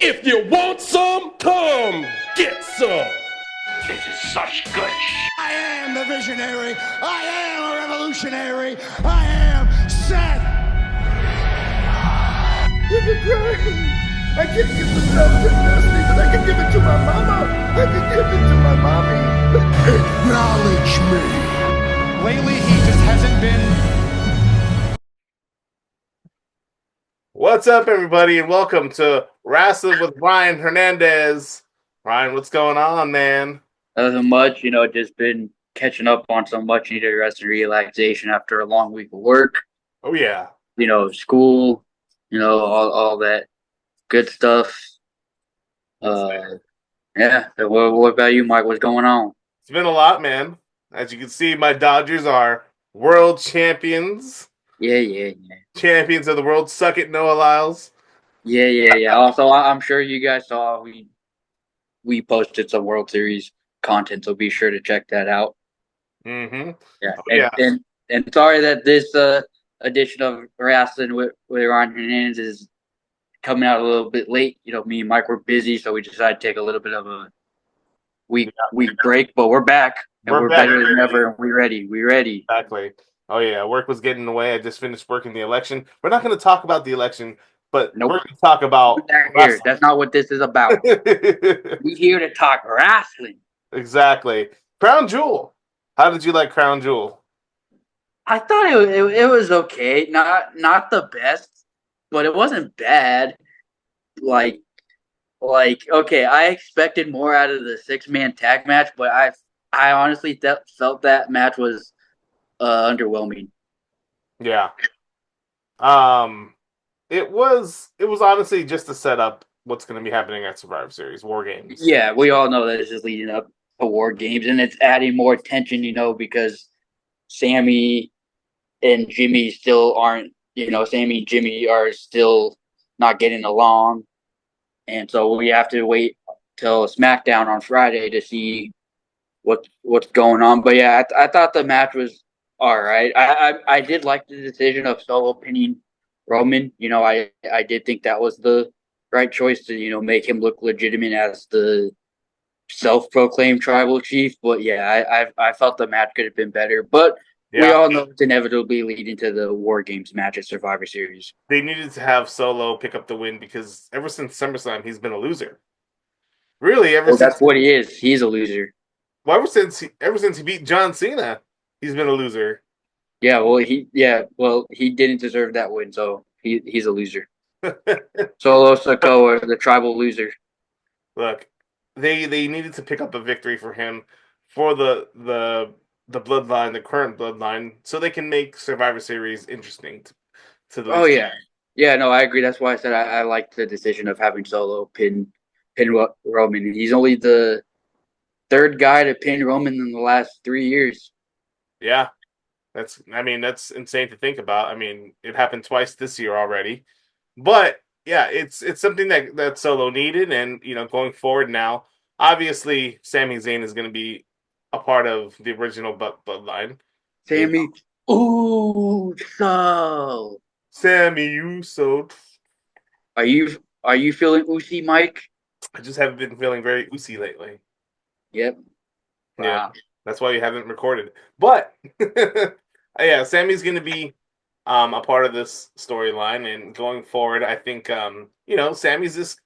If you want some, come get some. This is such good I am the visionary. I am a revolutionary. I am Seth. Look at crying. I can't give the stuff to Dusty, but I can give it to my mama. I can give it to my mommy. Acknowledge me. Lately, he just hasn't been. What's up, everybody, and welcome to Rasslin with Ryan Hernandez. Ryan, what's going on, man? Nothing much, just been catching up on some much needed rest and relaxation after a long week of work. Oh, yeah. School, all that good stuff. Yeah. What about you, Mike? What's going on? It's been a lot, man. As you can see, my Dodgers are world champions. Yeah. Champions of the world. Suck it, Noah Lyles. Yeah. Also, I'm sure you guys saw we posted some World Series content, so be sure to check that out. Mm-hmm. Yeah. Oh, yeah. And sorry that this edition of Rasslin with Ryan Hernandez is coming out a little bit late. Me and Mike were busy, so we decided to take a little bit of a week break, but we're back. And we're better than ever, and we ready. Exactly. Oh, yeah. Work was getting in the way. I just finished working the election. We're not going to talk about the election, but Nope. we're going to talk about here. That's not what this is about. We're here to talk wrestling. Exactly. Crown Jewel. How did you like Crown Jewel? I thought it was okay. Not the best, but it wasn't bad. Like okay, I expected more out of the 6-man tag match, but I honestly felt that match was underwhelming. Yeah. It was honestly just to set up what's going to be happening at Survivor Series, War Games. Yeah, we all know that it's just leading up to War Games, and it's adding more tension, because Sammy and Jimmy still aren't, Sammy and Jimmy are still not getting along. And so we have to wait till SmackDown on Friday to see what's going on. But yeah, I thought the match was all right. I did like the decision of Solo pinning Roman. I did think that was the right choice to, make him look legitimate as the self-proclaimed tribal chief. But yeah, I felt the match could have been better. But we all know it's inevitably leading to the War Games match at Survivor Series. They needed to have Solo pick up the win because ever since SummerSlam, he's been a loser. Really, That's what he is. He's a loser. Well, ever since he beat John Cena, he's been a loser. Yeah, well, he didn't deserve that win, so he's a loser. Solo Sikoa, the tribal loser. Look, they needed to pick up a victory for him for the bloodline, the current bloodline, so they can make Survivor Series interesting to the. Oh yeah, no, I agree. That's why I said I liked the decision of having Solo pin Roman. He's only the third guy to pin Roman in the last 3 years. Yeah, that's insane to think about. I mean, it happened twice this year already, but yeah, it's something that Solo needed, and going forward now, obviously, Sami Zayn is going to be a part of the original bloodline. Sammy Uso. Sammy Uso. Are you feeling Usi, Mike? I just haven't been feeling very Usi lately. Yep. Wow. Yeah, that's why you haven't recorded. But yeah, Sammy's going to be a part of this storyline, and going forward, I think Sammy's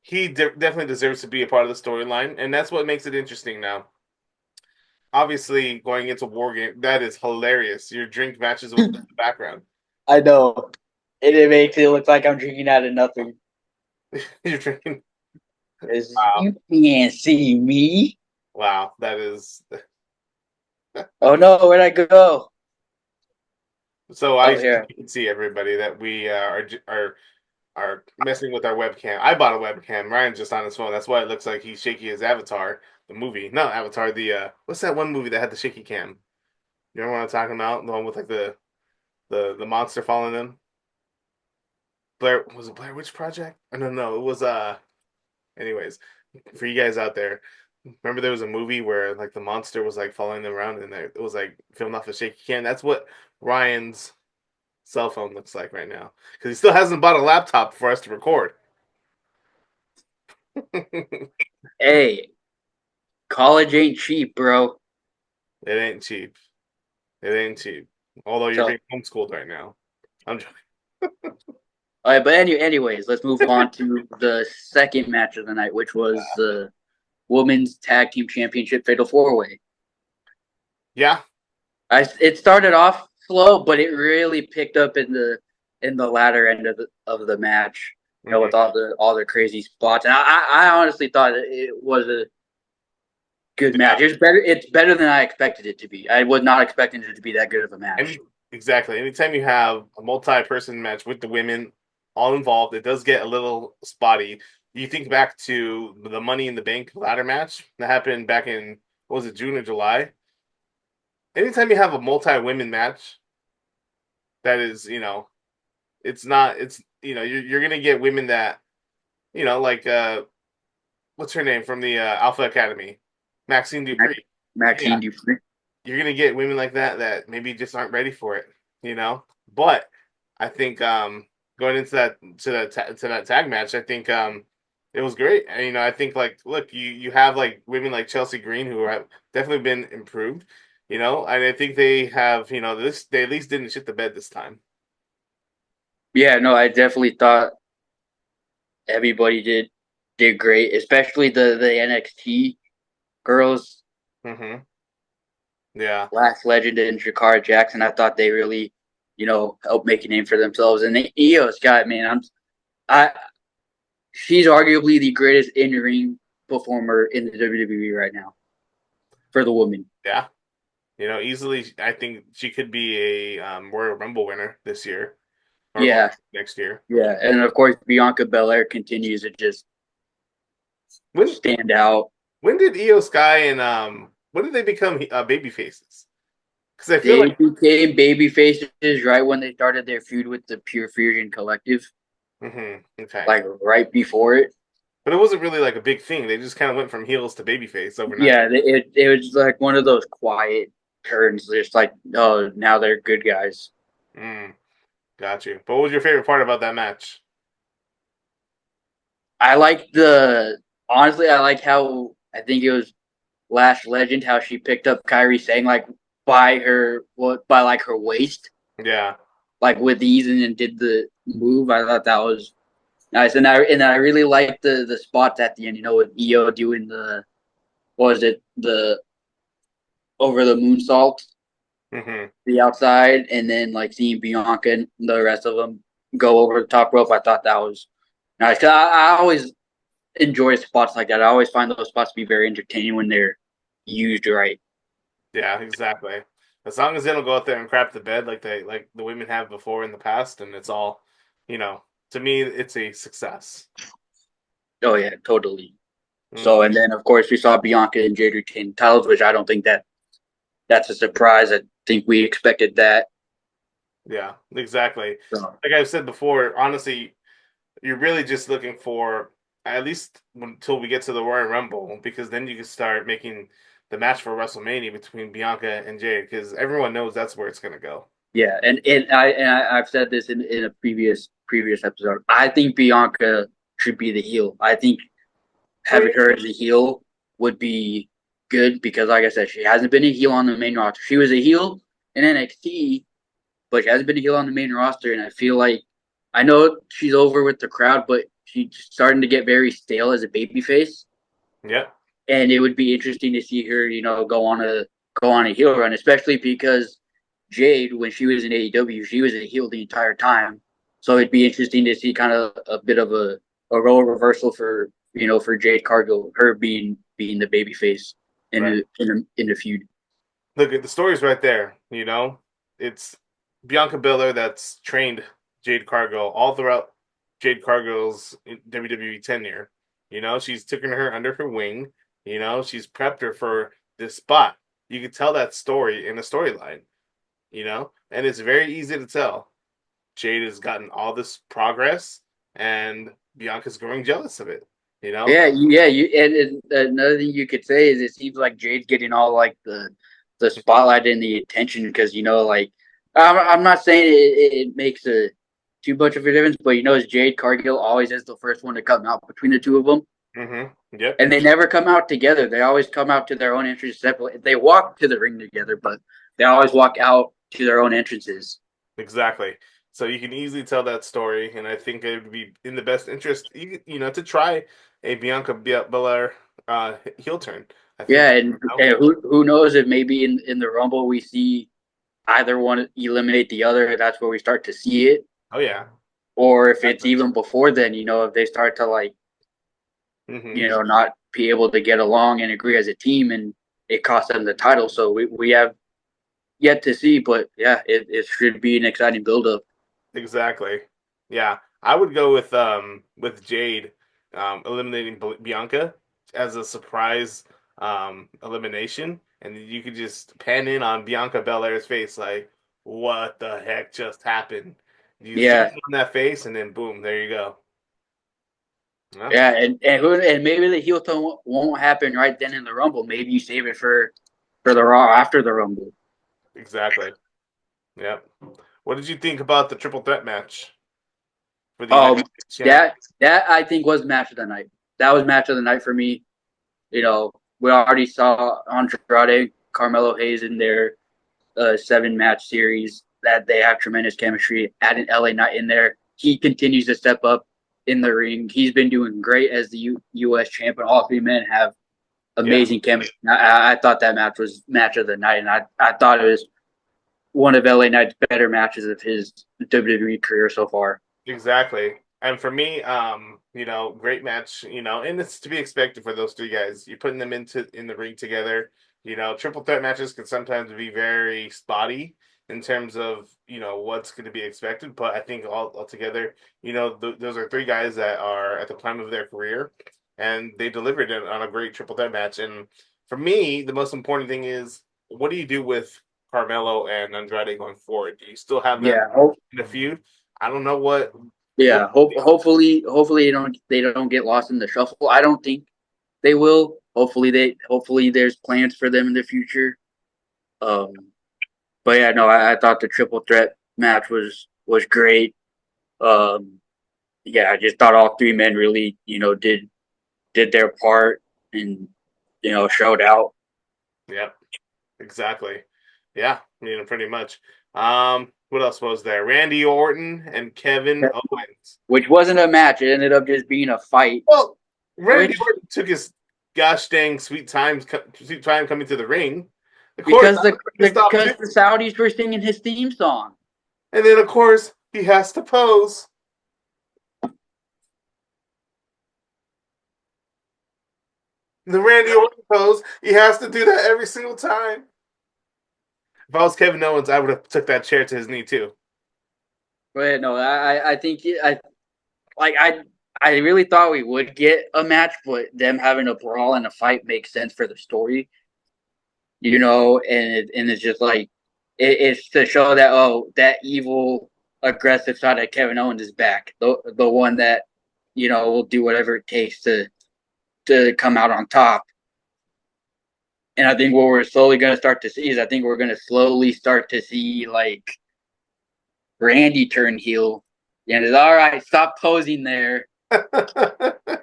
he definitely deserves to be a part of the storyline, and that's what makes it interesting now. Obviously, going into War Game, that is hilarious. Your drink matches with the background. I know. It makes it look like I'm drinking out of nothing. You're drinking. Wow. You can't see me. Wow, that is. Oh no, where'd I go? So I can see everybody that we are messing with our webcam. I bought a webcam. Ryan's just on his phone. That's why it looks like he's shaky as Avatar, the movie. Not Avatar, the what's that one movie that had the shaky cam? You know what I'm talking about? The one with like the monster falling in. Blair Witch Project? Oh, no, it was anyways, for you guys out there, remember there was a movie where like the monster was like following them around and it was like filmed off a shaky cam? That's what Ryan's cell phone looks like right now because he still hasn't bought a laptop for us to record. Hey, college ain't cheap, bro. It ain't cheap. It ain't cheap. Although you're being homeschooled right now. I'm joking. All right, but anyways, let's move on to the second match of the night, which was the Women's Tag Team Championship Fatal 4-Way. Yeah. It started off slow, but it really picked up in the latter end of the match. You know, with all the crazy spots, and I honestly thought it was a good match. It's better than I expected it to be. I was not expecting it to be that good of a match. Exactly. Anytime you have a multi-person match with the women all involved, it does get a little spotty. You think back to the Money in the Bank ladder match that happened back in, what was it, June or July? Anytime you have a multi-women match, that is, you're going to get women that, like, what's her name from the Alpha Academy? Maxine Dupree. Maxine Dupree. You're going to get women like that maybe just aren't ready for it, But I think going into that tag match, I think it was great. And, I think, like, look, you have, like, women like Chelsea Green who have definitely been improved, and I think they have, they at least didn't shit the bed this time. Yeah, no, I definitely thought everybody did great, especially the NXT girls. Mm-hmm. Yeah. Last Legend and Jakara Jackson, I thought they really, helped make a name for themselves. And the Io's got, man, she's arguably the greatest in-ring performer in the WWE right now for the woman. Yeah. Easily, I think she could be a Royal Rumble winner this year. Or next year. Yeah, and of course Bianca Belair continues to just stand out. When did Io Sky and when did they become baby faces? Because I feel they became baby faces right when they started their feud with the Pure Fusion Collective. Mm-hmm. Okay. Like right before it. But it wasn't really like a big thing. They just kind of went from heels to babyface overnight. Yeah, it was like one of those quiet turns. Just like, oh, now they're good guys. Got you. But what was your favorite part about that match? I like how I think it was Last Legend how she picked up Kairi Sane like by her waist. Yeah. Like with ease and then did the move. I thought that was nice. And I really liked the spots at the end, with Io doing the over the moonsault. Mm-hmm. The outside, and then like seeing Bianca and the rest of them go over the top rope. I thought that was nice. 'Cause I always enjoy spots like that. I always find those spots to be very entertaining when they're used right. Yeah, exactly. As long as they don't go out there and crap the bed like the women have before in the past, and it's all, to me, it's a success. Oh yeah, totally. So, and then of course we saw Bianca and Jade retain titles, which I don't think that's a surprise. I think we expected that. Yeah, exactly. So. Like I've said before, honestly, you're really just looking for at least until we get to the Royal Rumble, because then you can start making the match for WrestleMania between Bianca and Jade, because everyone knows that's where it's going to go. Yeah, and I've said this in a previous episode. I think Bianca should be the heel. I think having her as a heel would be good because, like I said, she hasn't been a heel on the main roster. She was a heel in NXT, but she hasn't been a heel on the main roster. And I feel like I know she's over with the crowd, but she's starting to get very stale as a babyface. Yeah, and it would be interesting to see her, go on a heel run, especially because Jade, when she was in AEW, she was a heel the entire time. So it'd be interesting to see kind of a bit of a role reversal for Jade Cargill, her being the babyface in the feud. Look at the story's right there. It's Bianca Belair that's trained Jade Cargill all throughout Jade Cargill's WWE tenure. She's taken her under her wing. She's prepped her for this spot. You can tell that story in a storyline. And it's very easy to tell. Jade has gotten all this progress, and Bianca's growing jealous of it. Yeah. And another thing you could say is it seems like Jade's getting all like the spotlight and the attention because I'm not saying it makes too much of a difference, but as Jade Cargill always is the first one to come out between the two of them. Yep. And they never come out together. They always come out to their own entrances separately. They walk to the ring together, but they always walk out to their own entrances. Exactly. So you can easily tell that story, and I think it would be in the best interest, to try a Bianca Belair heel turn. I think, Yeah, and who knows if maybe in the Rumble we see either one eliminate the other. That's where we start to see it. oh yeah, Or if it's even before then, if they start to not be able to get along and agree as a team, and it costs them the title. So we have yet to see, but yeah, it should be an exciting build-up. exactly. Yeah, I would go with Jade eliminating Bianca as a surprise elimination, and you could just pan in on Bianca Belair's face, like, what the heck just happened? You zoom in on that face, and then boom, there you go. Yeah, and maybe the heel turn won't happen right then in the Rumble. Maybe you save it for the Raw after the Rumble. Exactly. Yep. What did you think about the triple threat match? For the that I think was match of the night. That was match of the night for me. We already saw Andrade, Carmelo Hayes in their 7-match series that they have tremendous chemistry. Add an LA Knight in there. He continues to step up in the ring. He's been doing great as the U.S. champion. All 3 men have amazing chemistry. I thought that match was match of the night, and I thought it was one of LA Knight's better matches of his WWE career so far. Exactly. And for me, great match, and it's to be expected for those 3 guys. You're putting them in the ring together. Triple threat matches can sometimes be very spotty in terms of, what's going to be expected. But I think all together, those are 3 guys that are at the prime of their career, and they delivered it on a great triple threat match. And for me, the most important thing is, what do you do with Carmelo and Andrade going forward? Do you still have them in the feud? I don't know what. Yeah, hopefully they don't get lost in the shuffle. I don't think they will. Hopefully there's plans for them in the future. But yeah, no, I thought the triple threat match was great. Yeah, I just thought all 3 men really, did their part and showed out. Yep, exactly. Yeah, pretty much. What else was there? Randy Orton and Kevin Owens, which wasn't a match. It ended up just being a fight. Well, Randy Orton took his gosh dang sweet time coming to the ring. Because the Saudis were singing his theme song. And then, of course, he has to pose. The Randy Orton pose, he has to do that every single time. If I was Kevin Owens, I would have took that chair to his knee too. But no, I think I really thought we would get a match, but them having a brawl and a fight makes sense for the story. And it's just like it's to show that that evil, aggressive side of Kevin Owens is back. The one that will do whatever it takes to come out on top. And I think what we're slowly going to start to see is we're going to slowly start to see like Randy turn heel. And it's all right. Stop posing there.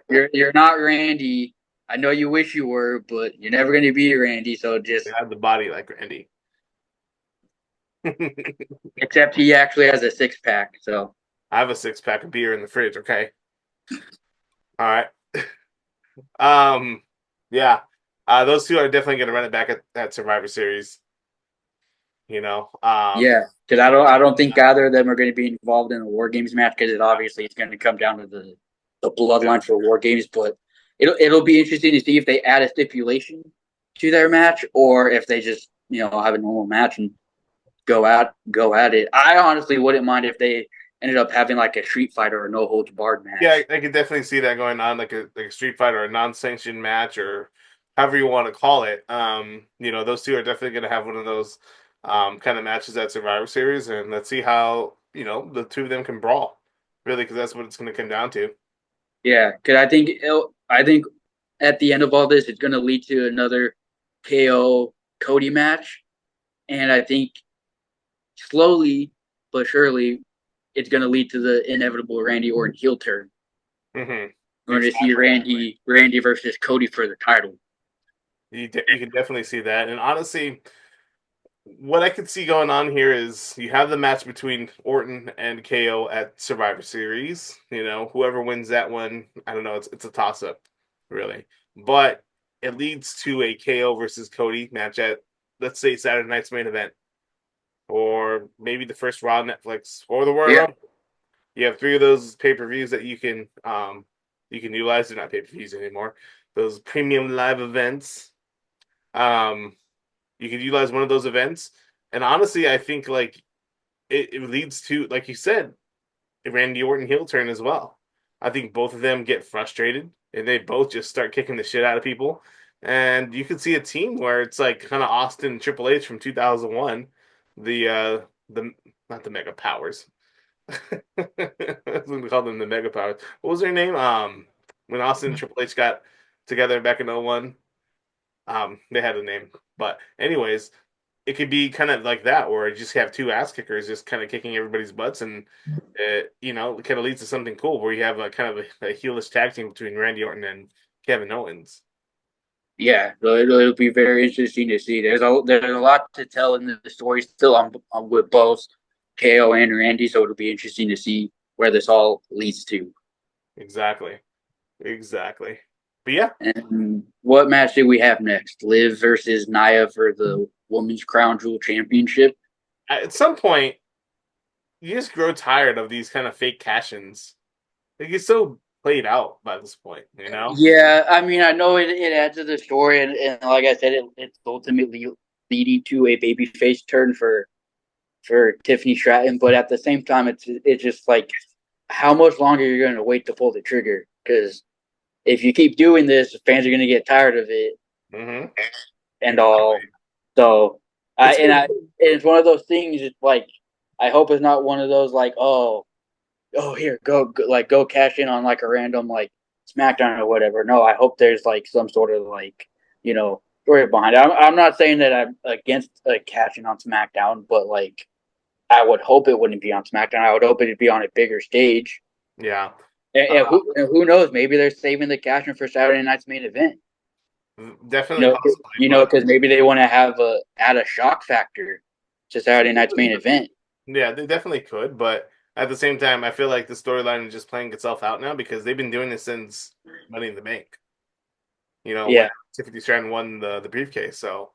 You're not Randy. I know you wish you were, but you're never going to be Randy. So just have the body like Randy. Except he actually has a 6-pack. So I have a 6-pack of beer in the fridge. Okay. All right. Yeah. Those 2 are definitely going to run it back at Survivor Series. Yeah, because I don't think either of them are going to be involved in a War Games match because it's going to come down to the bloodline for War Games. But it'll be interesting to see if they add a stipulation to their match or if they just have a normal match and go at it. I honestly wouldn't mind if they ended up having like a street fight or a no holds barred match. Yeah, I could definitely see that going on, like a street fight or a non-sanctioned match or however you want to call it. Those 2 are definitely going to have one of those kind of matches at Survivor Series, and let's see how the 2 of them can brawl, really, because that's what it's going to come down to. Yeah, because I think at the end of all this, it's going to lead to another KO Cody match, and I think slowly but surely it's going to lead to the inevitable Randy Orton heel turn. Mm-hmm. We're going to see Randy versus Cody for the title. You can definitely see that. And honestly, what I could see going on here is you have the match between Orton and KO at Survivor Series. You know, whoever wins that one, I don't know. It's a toss up, really. But it leads to a KO versus Cody match at, let's say, Saturday night's main event, or maybe the first Raw on Netflix, or the Royal Rumble. You have 3 of those pay-per-views that you can utilize. They're not pay-per-views anymore. Those premium live events. You can utilize one of those events, and honestly, I think like it leads to, like you said, a Randy Orton heel turn as well. I think both of them get frustrated, and they both just start kicking the shit out of people. And you could see a team where it's like kind of Austin and Triple H from 2001, the not the Mega Powers. We call them the Mega Powers. What was their name? When Austin and Triple H got together back in 01, they had a name. But anyways, it could be kind of like that, where you just have 2 ass kickers just kind of kicking everybody's butts, and it kind of leads to something cool where you have a kind of a heelish tag team between Randy Orton and Kevin Owens. Yeah, it'll be very interesting to see. There's a lot to tell in the story still. I'm with both KO and Randy, so it'll be interesting to see where this all leads to. Exactly. But yeah. And what match do we have next? Liv versus Nia for the Women's Crown Jewel Championship. At some point, you just grow tired of these kind of fake cash-ins. They get so played out by this point, you know? Yeah, I mean, I know it adds to the story, and like I said, it's ultimately leading to a babyface turn for Tiffany Stratton, but at the same time, it's just like, how much longer are you going to wait to pull the trigger? Because if you keep doing this, fans are going to get tired of it, and all. So, it's one of those things. It's like, I hope it's not one of those like, oh, here, go cash in on like a random like SmackDown or whatever. No, I hope there's like some sort of like, story behind it. I'm not saying that I'm against cashing on SmackDown, but like, I would hope it wouldn't be on SmackDown. I would hope it'd be on a bigger stage. Yeah. And who knows? Maybe they're saving the cash in for Saturday night's main event. Definitely possibly. Because maybe they want to add a shock factor to Saturday night's main event. Yeah, they definitely could, but at the same time, I feel like the storyline is just playing itself out now because they've been doing this since Money in the Bank. When Tiffany Stratton won the briefcase, so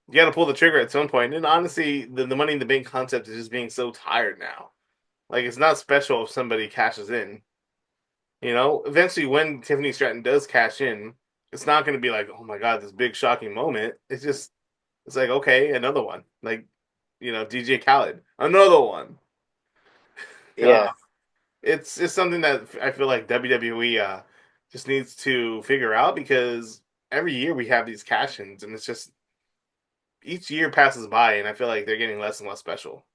you got to pull the trigger at some point. And honestly, the Money in the Bank concept is just being so tired now. Like, it's not special if somebody cashes in. Eventually when Tiffany Stratton does cash in, it's not going to be like, oh my God, this big shocking moment. It's like, okay, another one. Like, DJ Khaled, another one. Yeah. It's something that I feel like WWE just needs to figure out, because every year we have these cash-ins, and it's just each year passes by, and I feel like they're getting less and less special.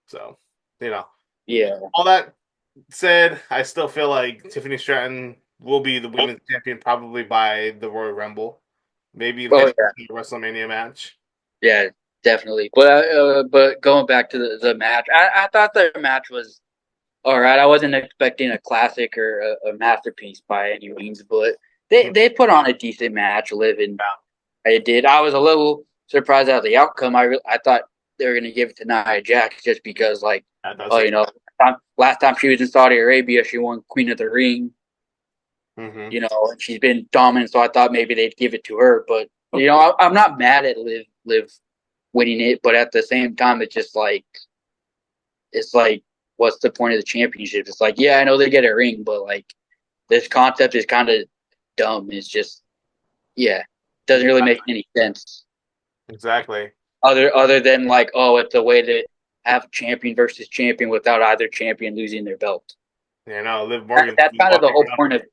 So, yeah. All that said, I still feel like Tiffany Stratton will be the women's champion probably by the Royal Rumble, maybe the WrestleMania match. Yeah, definitely. But going back to the match, I thought the match was all right. I wasn't expecting a classic or a masterpiece by any means, but they put on a decent match. I did. I was a little surprised at the outcome. I thought they were going to give it to Nia Jax just because, like, last time she was in Saudi Arabia, she won Queen of the Ring. And she's been dominant, so I thought maybe they'd give it to her. But I'm not mad at Liv winning it, but at the same time, it's just like, what's the point of the championship? It's like, yeah, I know they get a ring, but like, this concept is kind of dumb. It's just, doesn't really make any sense. Exactly. Other than like, oh, it's a way to have champion versus champion without either champion losing their belt. Yeah, no, Liv Morgan. That's kind of the whole point of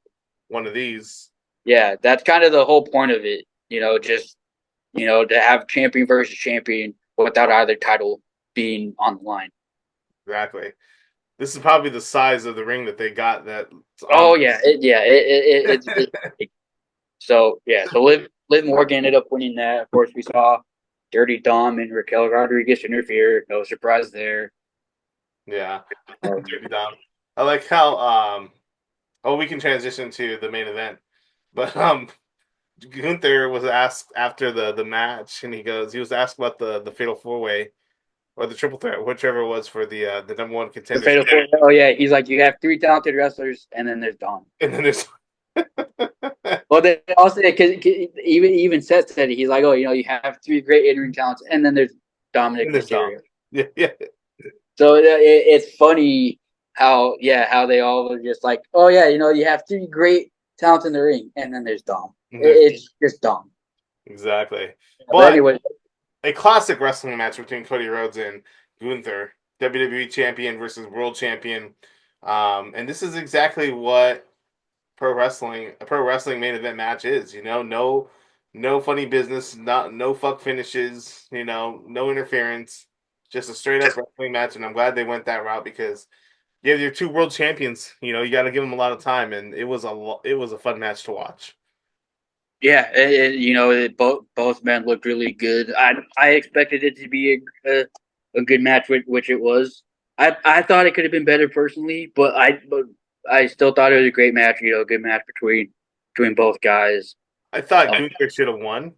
one of these. Yeah, that's kind of the whole point of it. To have champion versus champion without either title being on the line. Exactly. This is probably the size of the ring that they got. So Liv Morgan ended up winning that. Of course, we saw Dirty Dom and Raquel Rodriguez interfere. No surprise there. Yeah, Dirty Dom. I like how Oh, we can transition to the main event, but Gunther was asked after the match, and he was asked about the fatal four way or the triple threat, whichever it was for the number one The contender. fatal four. Oh yeah, he's like, you have three talented wrestlers, and then there's Dom. And then there's Well, they also because even Seth said it, he's like, oh, you have three great in-ring talents, and then there's Dominic and there's Dom. Mysterio. Yeah. So it's funny how they all were just like, oh yeah, you have three great talents in the ring, and then there's Dom. It's just Dom. Exactly. But anyway, a classic wrestling match between Cody Rhodes and Gunther, WWE champion versus world champion. And this is exactly what a pro wrestling main event match is. No funny business, no fuck finishes. No interference, just a straight up wrestling match. And I'm glad they went that route because you have your two world champions. You got to give them a lot of time, and it was a fun match to watch. yeah, both men looked really good. I expected it to be a good match, which it was. I thought it could have been better personally, but I still thought it was a great match. A good match between both guys. I thought Gunther should have won.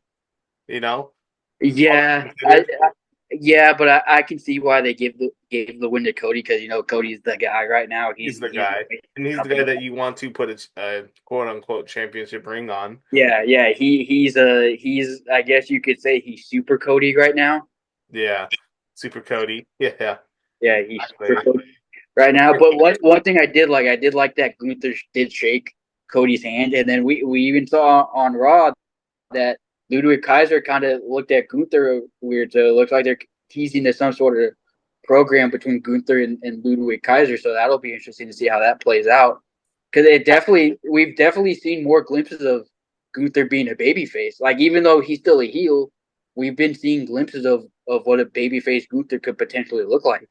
Yeah, but I can see why they gave the win to Cody because Cody's the guy right now. He's the guy, and he's the guy that you want to put a quote unquote championship ring on. Yeah. He's I guess you could say he's Super Cody right now. Yeah, Super Cody. Yeah. Yeah, he's Super Cody right now. But one thing I did like that Gunther did shake Cody's hand, and then we even saw on Raw that Ludwig Kaiser kind of looked at Gunther weird. So it looks like they're teasing to some sort of program between Gunther and Ludwig Kaiser. So that'll be interesting to see how that plays out. Because we've definitely seen more glimpses of Gunther being a babyface. Like even though he's still a heel, we've been seeing glimpses of what a babyface Gunther could potentially look like.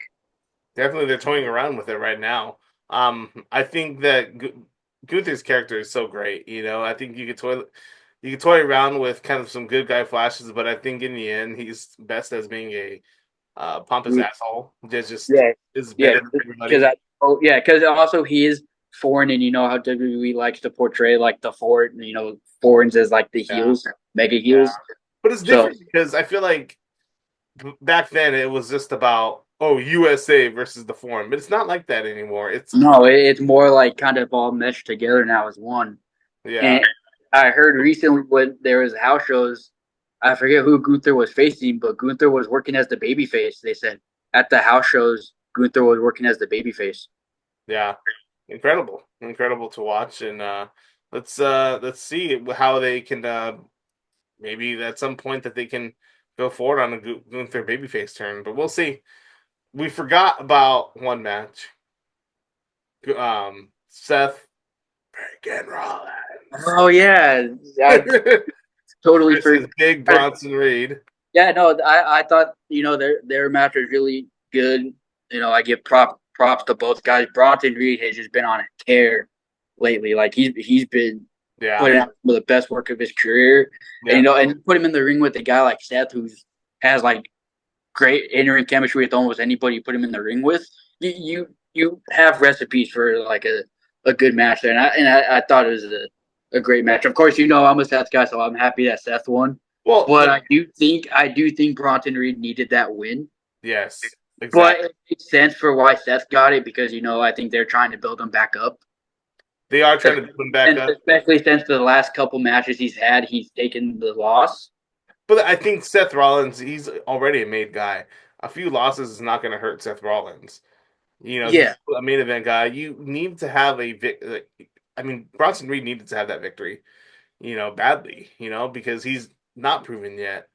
Definitely, they're toying around with it right now. I think that Gunther's character is so great. I think you could toy around with kind of some good guy flashes, but I think in the end, he's best as being a pompous asshole. Is better than everybody. Because also he is foreign, and how WWE likes to portray like the foreigners as like the heels, mega heels. Yeah. But it's different because I feel like back then it was just about USA versus the foreign, but it's not like that anymore. It's more like kind of all meshed together now as one. Yeah. And I heard recently when there was house shows, I forget who Gunther was facing, but Gunther was working as the babyface. They said at the house shows, Gunther was working as the babyface. Yeah, incredible to watch, and let's see how they can maybe at some point that they can go forward on a Gunther babyface turn, but we'll see. We forgot about one match. Seth freaking Rollins. Oh yeah, totally for big Bronson Reed. Yeah, no, I thought their match was really good. I give props to both guys. Bronson Reed has just been on a tear lately. Like he's been putting out some of the best work of his career. Yeah. And put him in the ring with a guy like Seth, has like great in-ring chemistry with almost anybody you put him in the ring with. You have recipes for like a good match there, and I thought it was a great match. Of course, I'm a Seth guy, so I'm happy that Seth won. Well, but I do think Bronson Reed needed that win. Yes, exactly. But it makes sense for why Seth got it because I think they're trying to build him back up. They are trying to build him back up, especially since the last couple matches he's had, he's taken the loss. But I think Seth Rollins, he's already a made guy. A few losses is not going to hurt Seth Rollins. He's a main event guy. You need to have Bronson Reed needed to have that victory, badly, because he's not proven yet.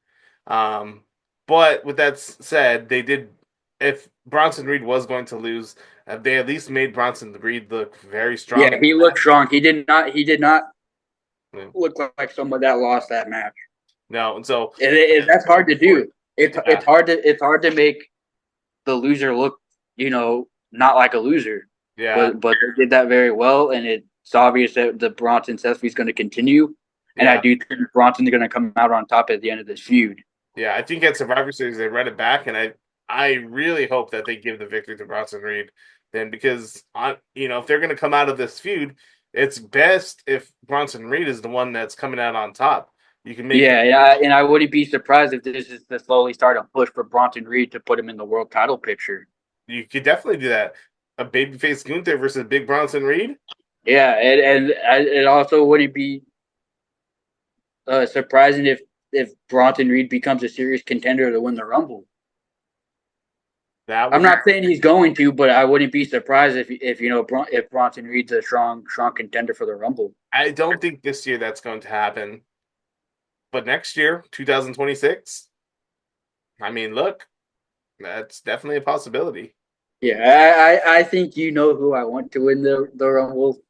But with that said, they did. If Bronson Reed was going to lose, they at least made Bronson Reed look very strong. Yeah, he looked strong. He did not look like someone that lost that match. No, and so that's hard to do. It's hard to make the loser look, not like a loser. Yeah. But they did that very well, and it's obvious that the Bronson Seth feud is going to continue. And I do think Bronson's going to come out on top at the end of this feud. Yeah, I think at Survivor Series they read it back, and I really hope that they give the victory to Bronson Reed then, because if they're going to come out of this feud, it's best if Bronson Reed is the one that's coming out on top. You can make and I wouldn't be surprised if this is the slowly start a push for Bronson Reed to put him in the world title picture. You could definitely do that. A babyface Gunther versus Big Bronson Reed. Yeah, and it also wouldn't be surprising if Bronson Reed becomes a serious contender to win the Rumble. I'm not saying he's going to, but I wouldn't be surprised if Bronson Reed's a strong contender for the Rumble. I don't think this year that's going to happen, but next year, 2026. I mean, look, that's definitely a possibility. Yeah, I think you know who I want to win the Rumble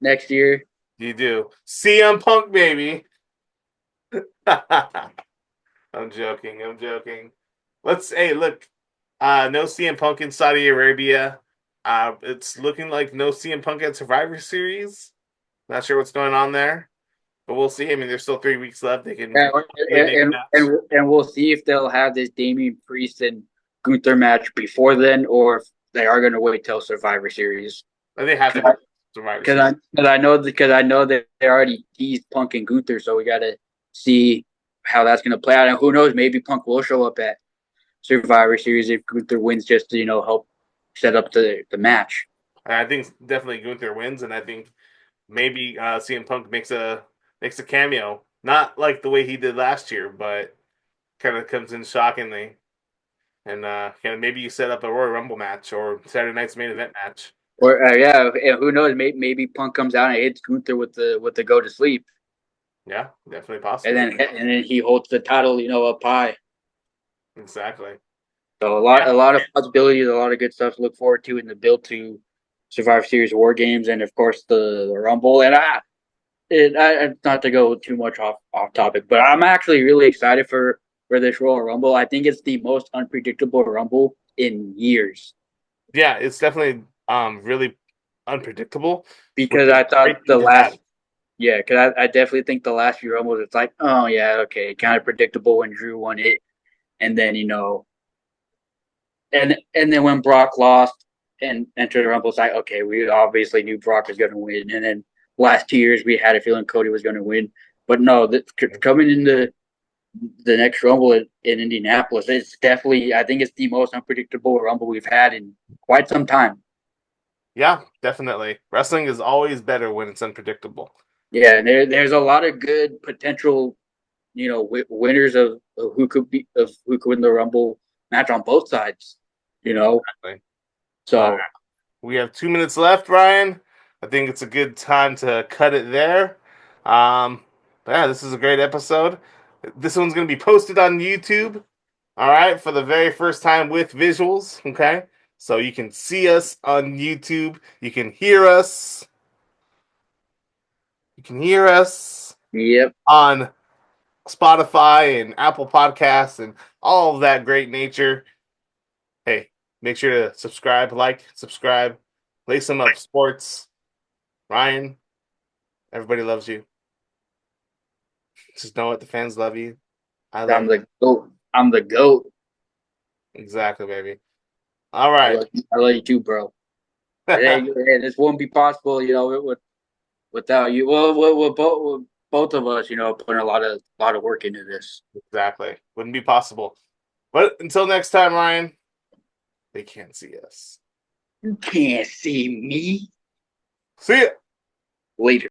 next year. You do. CM Punk, baby. I'm joking. Look. No CM Punk in Saudi Arabia. It's looking like no CM Punk at Survivor Series. Not sure what's going on there, but we'll see. I mean, there's still 3 weeks left. They can and we'll see if they'll have this Damian Priest and Gunther match before then, or if they are going to wait till Survivor Series. They have to Survivor Series because I know that they already teased Punk and Gunther, so we got to see how that's going to play out. And who knows, maybe Punk will show up at Survivor Series if Gunther wins, just to help set up the match. I think definitely Gunther wins, and I think maybe CM Punk makes a cameo, not like the way he did last year, but kind of comes in shockingly, and maybe you set up a Royal Rumble match or Saturday night's main event match. Or who knows? Maybe Punk comes out and hits Gunther with the go to sleep. Yeah, definitely possible. And then he holds the title, up high. Exactly. So a lot of possibilities, a lot of good stuff to look forward to in the build to Survivor Series War Games, and of course the Rumble. And not to go too much off topic, but I'm actually really excited for this Royal Rumble. I think it's the most unpredictable Rumble in years. Yeah, it's definitely really unpredictable. Because I thought because I definitely think the last few Rumbles, it's like, oh yeah, okay, kind of predictable when Drew won it, and then and then when Brock lost and entered the Rumble, it's like, okay, we obviously knew Brock was going to win, and then last 2 years we had a feeling Cody was going to win, but no, coming into the next Rumble in Indianapolis, it's definitely, I think it's the most unpredictable Rumble we've had in quite some time. Yeah, definitely. Wrestling is always better when it's unpredictable. Yeah, and there's a lot of good potential, winners of who could win the Rumble match on both sides. Exactly. So we have 2 minutes left, Ryan. I think it's a good time to cut it there. But yeah, this is a great episode. This one's going to be posted on YouTube. All right, for the very first time with visuals. Okay, so you can see us on YouTube. You can hear us. Yep. On Spotify and Apple Podcasts and all of that great nature. Hey, make sure to subscribe, play some up sports. Ryan, everybody loves you. Just know what the fans love you. I'm the GOAT. I'm the GOAT. Exactly, baby. All right. I love you too, bro. hey, this wouldn't be possible, without you. Well, both of us, putting a lot of work into this. Exactly. Wouldn't be possible. But until next time, Ryan, they can't see us. You can't see me. See ya. Later.